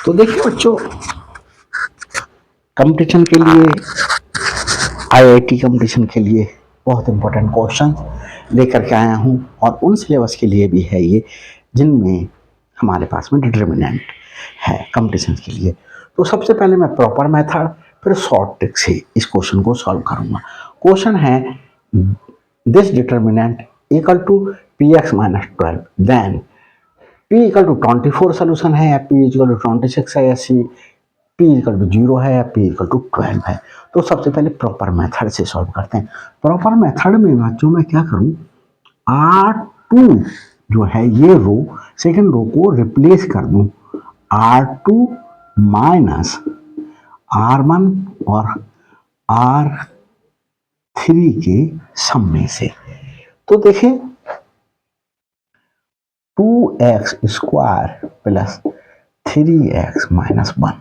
तो देखिए बच्चों, कंपटीशन के लिए, आईआईटी कंपटीशन के लिए बहुत इंपॉर्टेंट क्वेश्चन लेकर के आया हूँ और उन सिलेबस के लिए भी है ये जिनमें हमारे पास में डिटर्मिनेंट है कंपटीशन के लिए। तो सबसे पहले मैं प्रॉपर मेथड फिर शॉर्ट ट्रिक से इस क्वेश्चन को सॉल्व करूँगा। क्वेश्चन है this determinant equal to p x minus 12 then p equal to 24 solution है या p इक्वल टू 26 है या सी p इक्वल टू 0 है या p इक्वल टू 12 है। तो सबसे पहले प्रॉपर मेथड से सॉल्व करते हैं। प्रॉपर मेथड में बच्चों मैं क्या करूं, R2 जो है ये रो सेकंड रो को रिप्लेस कर दूं R2 माइनस R1 और R3 के सम में से। तो देखें 2x square plus 3x minus 1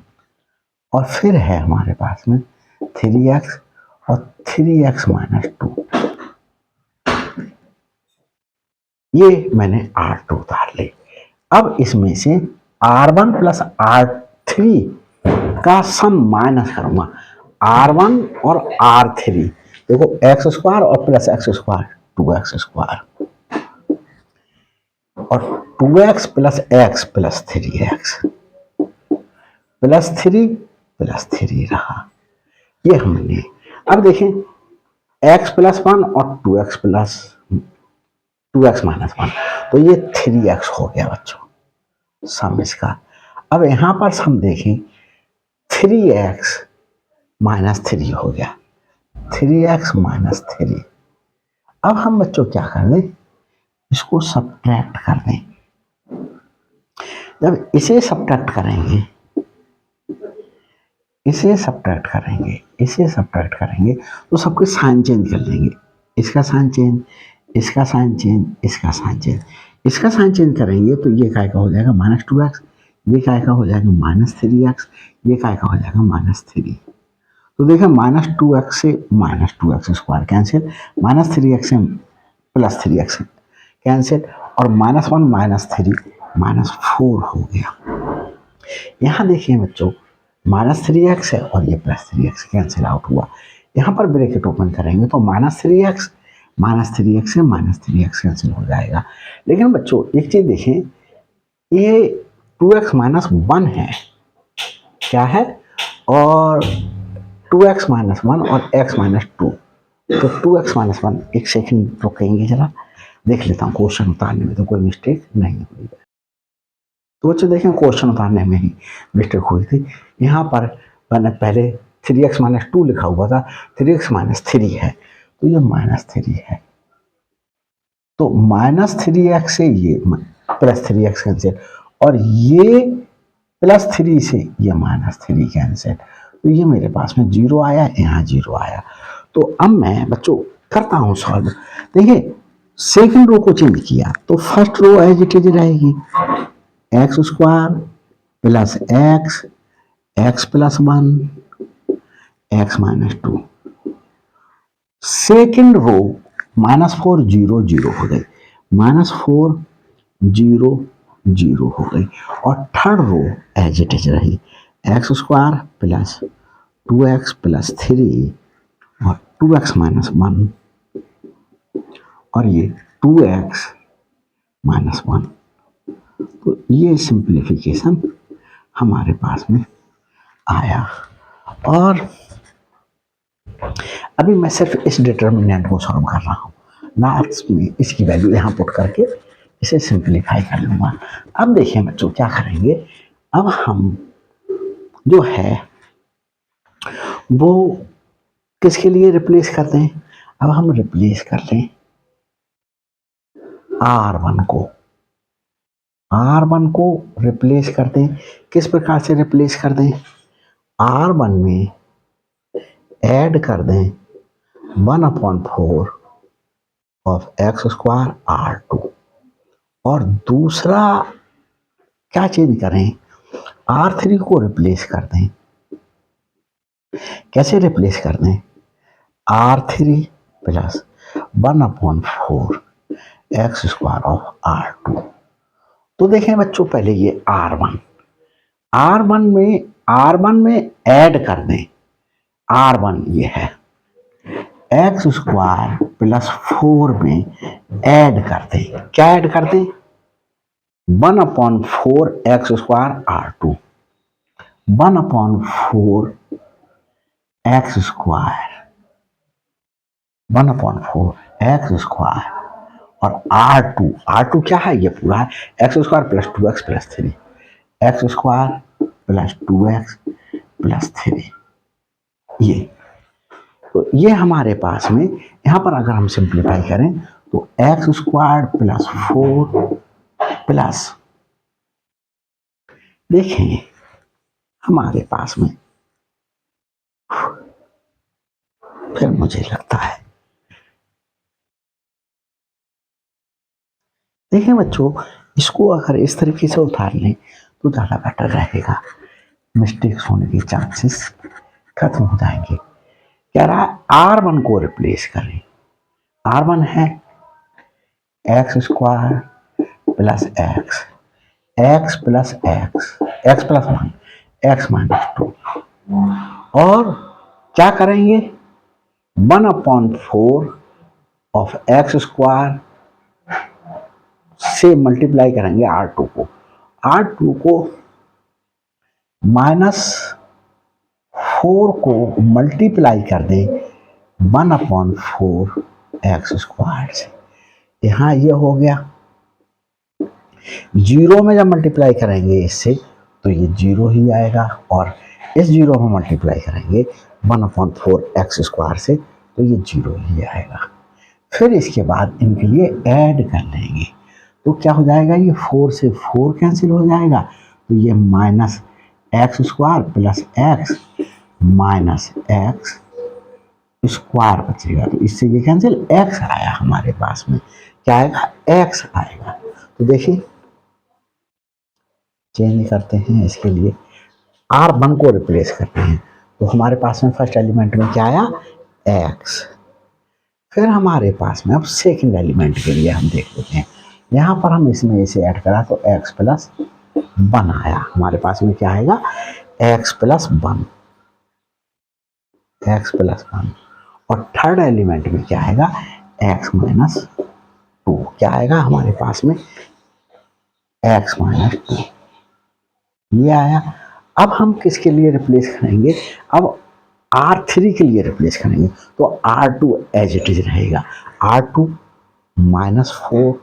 और फिर है हमारे पास में 3x और 3x माइनस 2। ये मैंने R2 उतार ले। अब इसमें से R1 प्लस R3 का सम माइनस करूंगा, R1 और R3। देखो एक्स स्क्वायर और plus x square 2x square और 2x plus x plus 3x plus 3 रहा, ये हमने। अब देखें x प्लस 1 और 2x प्लस 2x माइनस 1, तो ये 3x हो गया बच्चों सम इसका। अब यहां पर सम देखें 3x माइनस 3 हो गया, 3x माइनस 3। अब हम बच्चों क्या कर दें, इसको सब्ट्रैक्ट कर दें। जब इसे सब्ट्रैक्ट करेंगे, इसे सब्ट्रैक्ट करेंगे तो सबके साइन चेंज कर देंगे। इसका साइन चेंज, इसका साइन चेंज, इसका साइन चेंज। इसका साइन चेंज करेंगे तो ये काय का हो जाएगा माइनस 2x, ये काय का हो जाएगा माइनस 3x, ये काय का हो जाएगा माइनस 3। तो देखिए माइनस 2x से minus 2x square cancel, minus 3x से प्लस 3x कैंसिल और माइनस 1 माइनस 3 माइनस 4 हो गया। यहाँ देखिए बच्चों माइनस 3x है और ये प्लस 3x कैंसिल आउट हुआ। यहाँ पर ब्रैकेट ओपन करेंगे तो माइनस 3x से माइनस 3x कैंसिल हो जाएगा। लेकिन बच्चों एक चीज देखें, ये 2x माइनस 1 है, क्या है, और 2x माइनस 1 और x माइनस 2। तो 2x माइनस 1, एक सेकंड रुकेंगे जरा, देख लेता हूँ क्वेश्चन उतारने में तो कोई मिस्टेक नहीं हुई। तो बच्चों देखें क्वेश्चन उतारने में ही मिस्टेक हुई थी। यहाँ पर मैंने पहले 3x माइनस 2 लिखा हुआ था, 3x माइनस 3 है, तो ये माइनस 3 है। तो माइनस 3x से ये प्लस 3x कैंसिल और ये प्लस 3 से ये माइनस 3 कैंसिल। तो ये मेरे पास में 0 आया, यहाँ 0 आया। तो अब मैं बच्चों करता हूँ सॉल्व। देखिए सेकंड रो को चेंज किया तो first row as it is रहेगी, x square plus x plus 1 x minus 2। Second row minus 4 0 0 हो गई, माइनस 4 0 0 हो गई और third row as it is रही, x square plus 2x plus 3 और 2x माइनस 1 और ये 2x माइनस 1। तो ये सिंप्लीफिकेशन हमारे पास में आया। और अभी मैं सिर्फ इस डिटर्मिनेंट को सॉल्व कर रहा हूँ, लास्ट में इसकी वैल्यू यहाँ पुट करके इसे सिंप्लीफाई कर लूँगा। अब देखिए बच्चों क्या करेंगे, अब हम जो है वो किसके लिए रिप्लेस करते हैं, अब हम रिप्लेस कर लें R1 को रिप्लेस कर दें। किस प्रकार से रिप्लेस कर दें, R1 में ऐड कर दें 1/4 ऑफ एक्स स्क्वायर R2 और दूसरा क्या चेंज करें, R3 को रिप्लेस कर दें। कैसे रिप्लेस कर दें, R3 plus 1/4 x square of R2। तो देखें बच्चों पहले ये R1 R1 में ऐड कर दें, R1 ये है, एक्स स्क्वायर प्लस 4 में ऐड कर दें, क्या ऐड कर दें, 1/4 x square R2, 1/4 x square, 1/4 x square और R2 क्या है, ये पूरा है x square plus 2x plus 3, x square plus 2x plus 3, ये तो ये हमारे पास में यहां पर अगर हम सिंप्लीफाई करें तो एक्स स्क्वायर प्लस 4 प्लस, देखेंगे हमारे पास में, फिर मुझे लगता है, देखें बच्चों, इसको अगर इस तरीके से उतार लें तो ज़्यादा बेटर रहेगा, मिस्टेक्स होने के चांसेस खत्म हो जाएंगे। कह रहा है R1 को रिप्लेस करें, R1 है x square plus x, x plus x, x plus 1, x minus 2, और क्या करेंगे 1/4 ऑफ एक्स स्क्वायर से मल्टीप्लाई करेंगे R2 को, R2 को -4 को मल्टीप्लाई कर दे 1/4 एक्स स्क्वायर से, यहाँ ये हो गया, जीरो में जब मल्टीप्लाई करेंगे इससे तो ये जीरो ही आएगा, और इस जीरो में मल्टीप्लाई करेंगे 1/4 एक्स स्क्वायर से तो ये जीरो ही आएगा। फिर इसके बाद इनके लिए ऐड कर लेंगे तो क्या हो जाएगा, ये 4 से 4 कैंसिल हो जाएगा, तो ये minus x square plus x minus x square बचेगा, तो इससे ये कैंसिल, एक्स आया हमारे पास में, क्या आएगा, एक्स आएगा। तो देखिए चेंज करते हैं, इसके लिए R1 को रिप्लेस करते हैं, तो हमारे पास में फर्स्ट एलिमेंट में क्या आया, एक्स। फिर हमारे पास में अब सेकंड एलिमेंट के लिए हम देख लेते हैं, यहाँ पर हम इसमें इसे ऐड करा तो x प्लस 1 आया, हमारे पास में क्या आएगा, x प्लस 1, x प्लस 1, और थर्ड एलिमेंट में क्या आएगा, x माइनस 2, क्या आएगा हमारे पास में, x माइनस 2, ये आया। अब हम किसके लिए रिप्लेस करेंगे, अब R3 के लिए रिप्लेस करेंगे, तो R2 एज इट इज रहेगा, R2 -4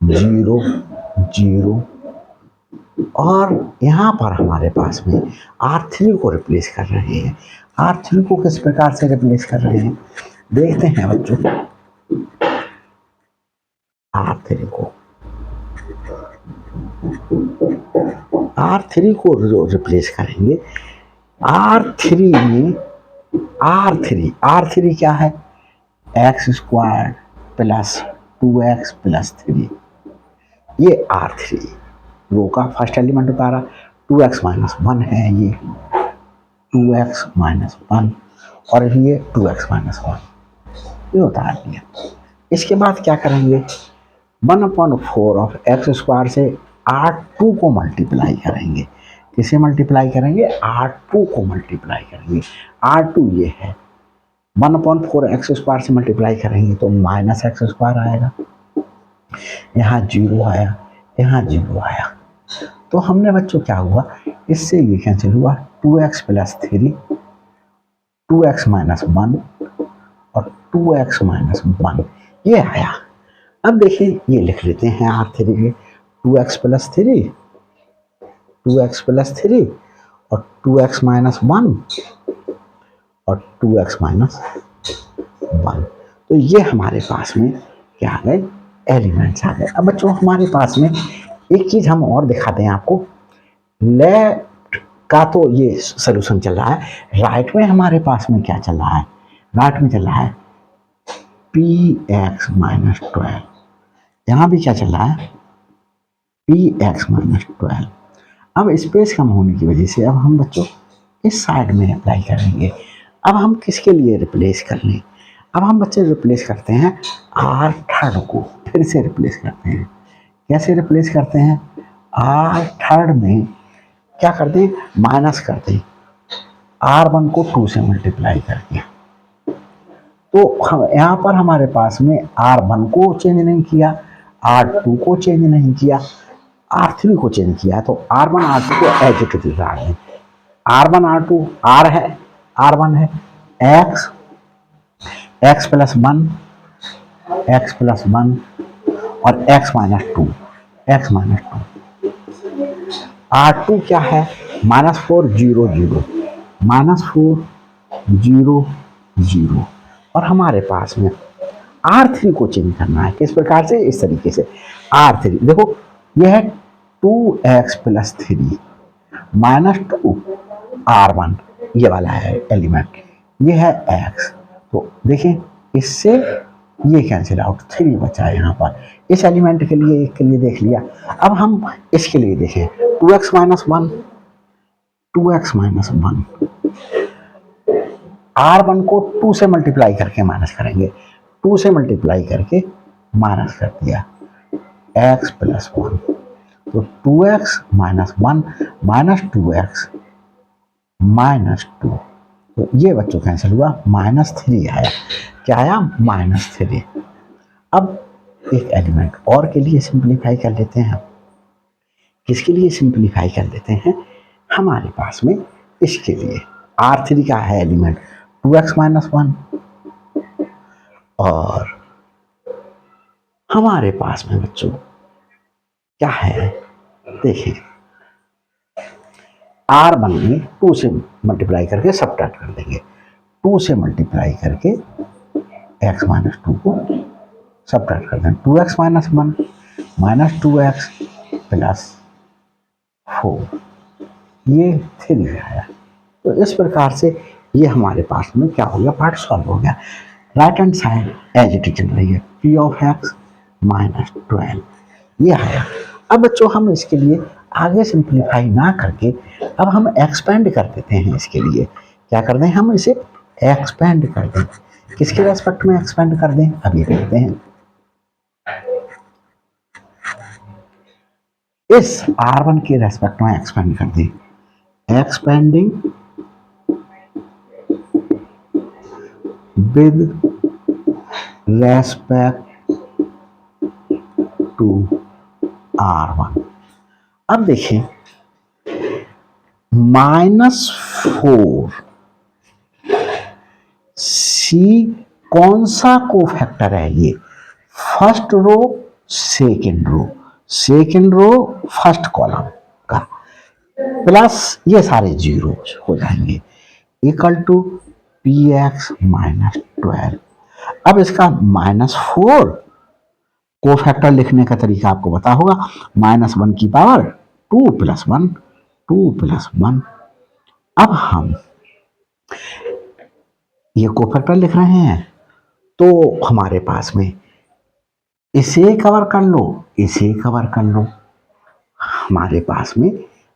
0 0, और यहाँ पर हमारे पास में R3 को रिप्लेस कर रहे हैं, R3 को किस प्रकार से रिप्लेस कर रहे हैं, देखते हैं बच्चों, R3 को रिप्लेस करेंगे, R3 में R3 क्या है, x square plus 2x plus 3, ये R3 रो का फर्स्ट एलिमेंट उतारा, 2x माइनस 1 है ये, 2x माइनस 1, और ये 2x माइनस 1, ये उतार दिया। इसके बाद क्या करेंगे, 1/4 ऑफ एक्स स्क्वायर से R2 को मल्टीप्लाई करेंगे, किसे मल्टीप्लाई करेंगे, R2 को मल्टीप्लाई करेंगे, R2 ये है, 1/4 एक्स स्क्वायर से मल्टीप्लाई करेंगे तो माइनस एक्स स्क्वायर आएगा, यहाँ जीरो आया, यहाँ जीरो आया, तो हमने बच्चों क्या हुआ, इससे ये कैंसिल हुआ, 2x प्लस 3, 2x माइनस 1 और 2x माइनस 1, ये आया। अब देखिए ये लिख लेते हैं R3 के, 2x प्लस 3, 2x प्लस 3 और 2x माइनस 1 और 2x माइनस 1, तो ये हमारे पास में क्या आ गए, एलिमेंट्स आ गए। अब बच्चों हमारे पास में एक चीज हम और दिखाते हैं आपको, लेफ्ट का तो ये सॉल्यूशन चल रहा है, राइट में हमारे पास में क्या चल रहा है, राइट में चल रहा है px माइनस 12, यहाँ भी क्या चल रहा है, px माइनस 12। अब स्पेस कम होने की वजह से अब हम बच्चों इस साइड में अप्लाई करेंगे, अब हम किसके लिए रिप्लेस कर लें, अब हम बच्चे रिप्लेस करते हैं R3 को, फिर से रिप्लेस करते हैं, कैसे रिप्लेस करते हैं, R3 में क्या कर दें, माइनस कर दें R1 को 2 से मल्टीप्लाई करके। तो हम यहाँ पर हमारे पास में R1 को चेंज नहीं किया, R2 को चेंज नहीं किया, R3 को चेंज किया। तो R1 R2 को एज इट इज रहा है। R1 R2 R है, R1 है, x प्लस 1, x प्लस 1 और x minus 2, x minus 2। R2 क्या है, -4 0 0, -4 0 0। और हमारे पास में R3 को चेंज करना है, किस प्रकार से, इस तरीके से। R3 देखो, यह है 2x प्लस 3 -2 R1, ये वाला है एलिमेंट, ये है x। तो देखें, इससे ये कैंसिल आउट, 3 बचा है यहाँ पर इस एलिमेंट के लिए, एक के लिए देख लिया। अब हम इसके लिए देखें, 2x minus 1, 2x minus 1, R1 को 2 से मल्टीप्लाई करके माइनस करेंगे, 2 से मल्टीप्लाई करके माइनस कर दिया, x प्लस 1। तो 2x minus 1 minus 2x minus 2, तो ये बच्चों कैंसिल हुआ, -3 आया। क्या आया, -3। अब एक एलिमेंट और के लिए सिंप्लीफाई कर लेते हैं। किसके लिए सिंप्लीफाई कर लेते हैं, हमारे पास में इसके लिए R3 का है एलिमेंट 2x माइनस 1, और हमारे पास में बच्चों क्या है, देखिए R1 में 2 से मल्टीप्लाई करके सब्ट्रैक्ट कर देंगे, 2 से मल्टीप्लाई करके x माइनस 2 को सब्ट्रैक्ट कर देंगे, 2x minus 1 minus 2x plus 4, ये 3 आया। तो इस प्रकार से ये हमारे पास में क्या हो गया, पार्ट सॉल्व हो गया। Right hand side as it is चल रही है, p ऑफ x माइनस 12, ये आया। अब बच्चों हम इसके लिए आगे सिंप्लीफाई ना करके अब हम एक्सपेंड कर देते हैं। इसके लिए क्या कर दें, हम इसे एक्सपेंड कर दें। किसके रेस्पेक्ट में एक्सपेंड कर दें, अब ये देखते हैं। इस R1 के रेस्पेक्ट में एक्सपेंड कर दें, expanding with respect to R1। अब देखिए, -4 सी कौन सा कोफैक्टर है, ये first row second row, second row first column का, प्लस ये सारे जीरो हो जाएंगे, इक्वल टू px माइनस 12। अब इसका -4 कोफैक्टर लिखने का तरीका आपको पता होगा, -1 की पावर 2 प्लस 1, 2 प्लस 1। अब हम ये कोफैक्टर लिख रहे हैं, तो हमारे पास में इसे कवर कर लो, इसे कवर कर लो। हमारे पास में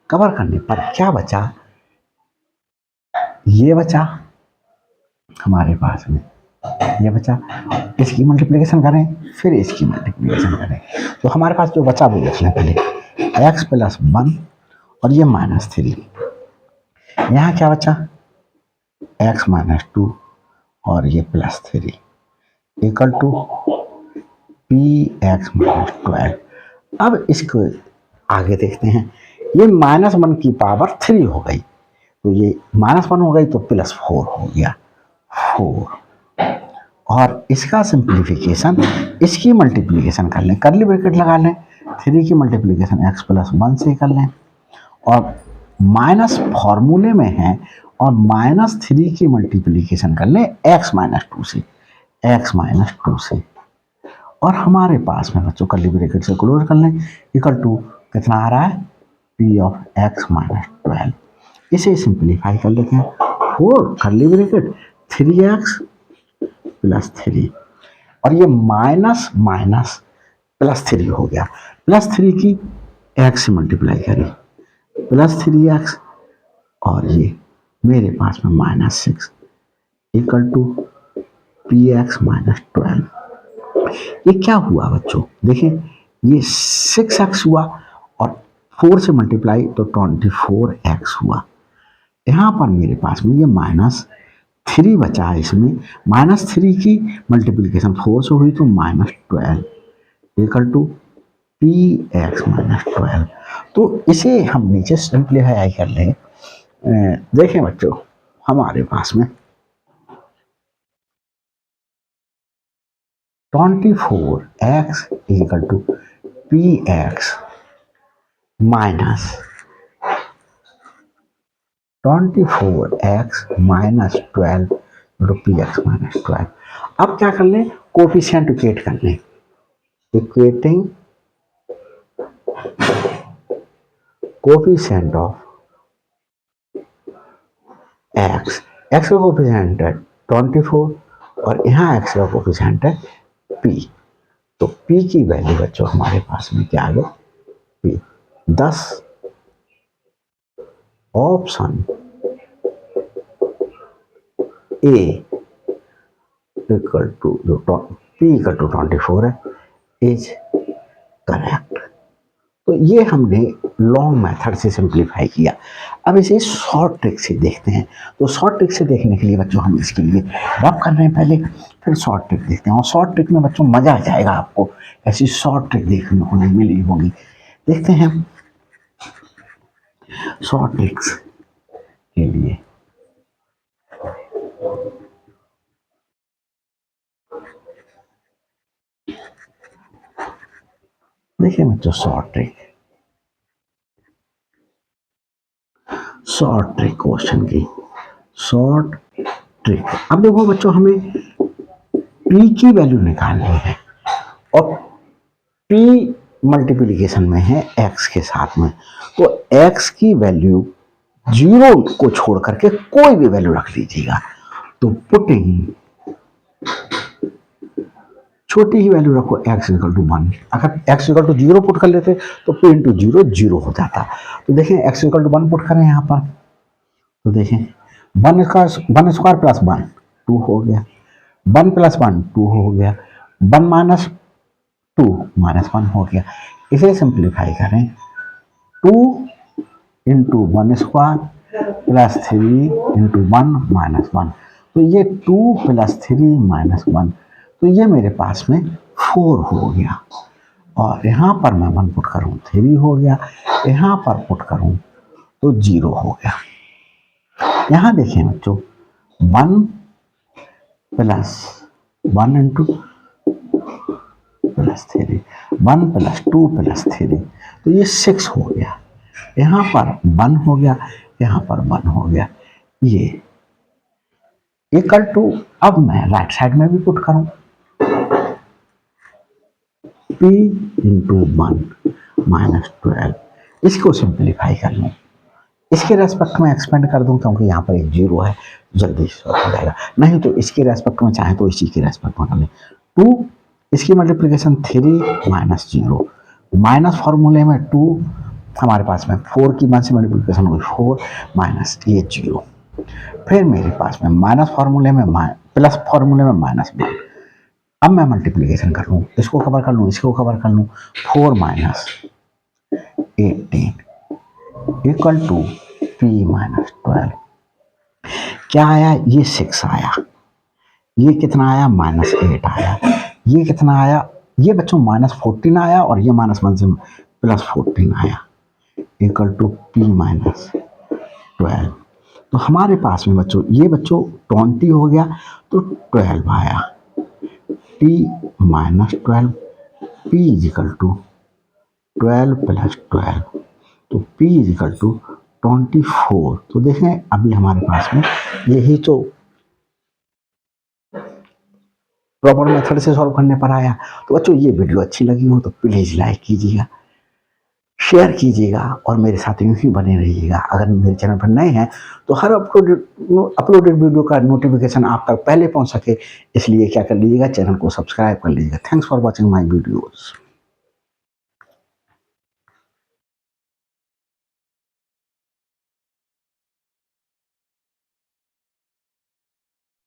कवर करने पर क्या बचा, ये बचा हमारे पास में, ये बचा। इसकी मल्टीप्लिकेशन करें, फिर इसकी मल्टीप्लिकेशन करें, तो हमारे पास जो बचा वो देख लें पहले, x प्लस 1 और ये -3। यहाँ क्या बचा, x माइनस 2 और ये +3 इक्वल टू px माइनस 12। अब इसको आगे देखते हैं, ये -1 की पावर 3 हो गई, तो ये -1 हो गई तो +4 हो गया, 4। और इसका सिंप्लीफिकेशन, इसकी मल्टीप्लिकेशन कर लें, करली ब्रैकेट लगा लें, 3 की मल्टीप्लिकेशन x प्लस 1 से कर लें, और माइनस फॉर्मूले में है, और -3 की मल्टीप्लिकेशन कर लें x माइनस 2 से, x माइनस 2 से। और हमारे पास में बच्चों करली ब्रैकेट से क्लोज कर लें, इक्वल टू कितना आ रहा है, p ऑफ x माइनस 12। इसे सिंप्लीफाई कर लेते हैं, 4 करली ब्रैकेट 3x प्लस 3, और ये माइनस माइनस +3 हो गया, +3 की x से मल्टीप्लाई करें, +3x, और ये मेरे पास में -6 इक्वल टू px माइनस 12। ये क्या हुआ बच्चों, देखें, ये 6x हुआ और 4 से मल्टीप्लाई तो 24x हुआ। यहाँ पर मेरे पास में ये -3 बचा है, इसमें -3 की मल्टीप्लीकेशन 4 से हुई तो -12 इक्वल टू px -12। तो इसे हम नीचे सिंप्लीफाई कर लें। देखें बच्चों, हमारे पास में 24x equal to px minus 24x -12 into px -12। अब क्या कर लें, कोफिशिएंट इक्वेट कर लें। Equating coefficient of x, x का कोफिशिएंट है 24 और यहाँ x का कोफिशिएंट है p। तो p की वैल्यू बच्चों हमारे पास में क्या आ गई, p। 10 option A equal to जो p इक्वल टू 24 है इज करेक्ट। तो ये हमने लॉन्ग मेथड से सिंप्लीफाई किया। अब इसे शॉर्ट ट्रिक से देखते हैं। तो शॉर्ट ट्रिक से देखने के लिए बच्चों हम इसके लिए रफ कर रहे हैं पहले, फिर शॉर्ट ट्रिक देखते हैं। और शॉर्ट ट्रिक में बच्चों मजा आ जाएगा, आपको ऐसी शॉर्ट ट्रिक देखने को नहीं मिली होगी। देखते हैं शॉर्ट ट्रिक्स के लिए। देखिए बच्चों, शॉर्ट ट्रिक क्वेश्चन की शॉर्ट ट्रिक। अब देखो बच्चों, हमें p की वैल्यू निकालनी है और p मल्टीप्लिकेशन में है x के साथ में। तो x की वैल्यू 0 को छोड़ करके कोई भी वैल्यू रख लीजिएगा। तो पुटिंग छोटी ही वैल्यू रखो, x इक्वल टू 1। अगर x इक्वल टू 0 पुट कर लेते तो p इंटू 0 0 हो जाता। तो देखें x इक्वल टू 1 पुट करें यहाँ पर, तो देखें 1 स्क्वायर प्लस 1 2 हो गया, 1 प्लस 1 2 हो गया, 1 माइनस 2 -1 हो गया। इसे सिंप्लीफाई करें, 2 इंटू 1 स्क्वायर प्लस 3 इंटू 1 -1। तो ये 2 प्लस 3 -1, तो ये मेरे पास में 4 हो गया। और यहाँ पर मैं 1 पुट करूँ 3 हो गया, यहाँ पर पुट करूँ तो 0 हो गया। यहाँ देखें बच्चों, 1 plus 1 into plus 3, 1 plus 2 plus 3, तो ये 6 हो गया। यहाँ पर 1 हो गया, यहाँ पर 1 हो गया। ये इक्वल टू, अब मैं राइट साइड में भी पुट करूं, p इंटू 1 -12। इसको सिंप्लीफाई कर लूँ, इसके रेस्पेक्ट में एक्सपेंड कर दूं क्योंकि यहाँ पर एक 0 है, जल्दी सॉल्व हो जाएगा। नहीं तो इसके रेस्पेक्ट में चाहे तो इसी के रेस्पेक्ट में कर लें। 2 इसकी मल्टीप्लिकेशन 3 -0 माइनस फॉर्मूले में 2 हमारे पास में 4 की 1 से मल्टीप्लिकेशन हुई 4 माइनस ये 0। फिर मेरे पास में माइनस फॉर्मूले में प्लस फॉर्मूले में -1। अब मैं मल्टीप्लिकेशन कर लूँ, इसको कवर कर लूँ, इसको कवर कर लूँ, 4 माइनस 18 इक्वल टू p -12। क्या आया, ये 6 आया, ये कितना आया -8 आया, ये कितना आया, ये बच्चों -14 आया और ये -1 से +14 आया इक्वल टू p -12। तो हमारे पास में बच्चों ये बच्चों 20 हो गया तो 12 आया, p -12 p इक्वल टू 12 + 12, तो p इक्वल टू 24। तो देखें अभी हमारे पास में यही तो प्रॉपर मेथड से सॉल्व करने पर आया। तो बच्चों ये वीडियो अच्छी लगी हो तो प्लीज़ लाइक कीजिएगा, शेयर कीजिएगा और मेरे साथ यूं ही बने रहिएगा। अगर मेरे चैनल पर नए हैं तो हर अपलोडेड वीडियो का नोटिफिकेशन आप तक पहले पहुंच सके, इसलिए क्या कर लीजिएगा, चैनल को सब्सक्राइब कर लीजिएगा। Thanks for watching my videos.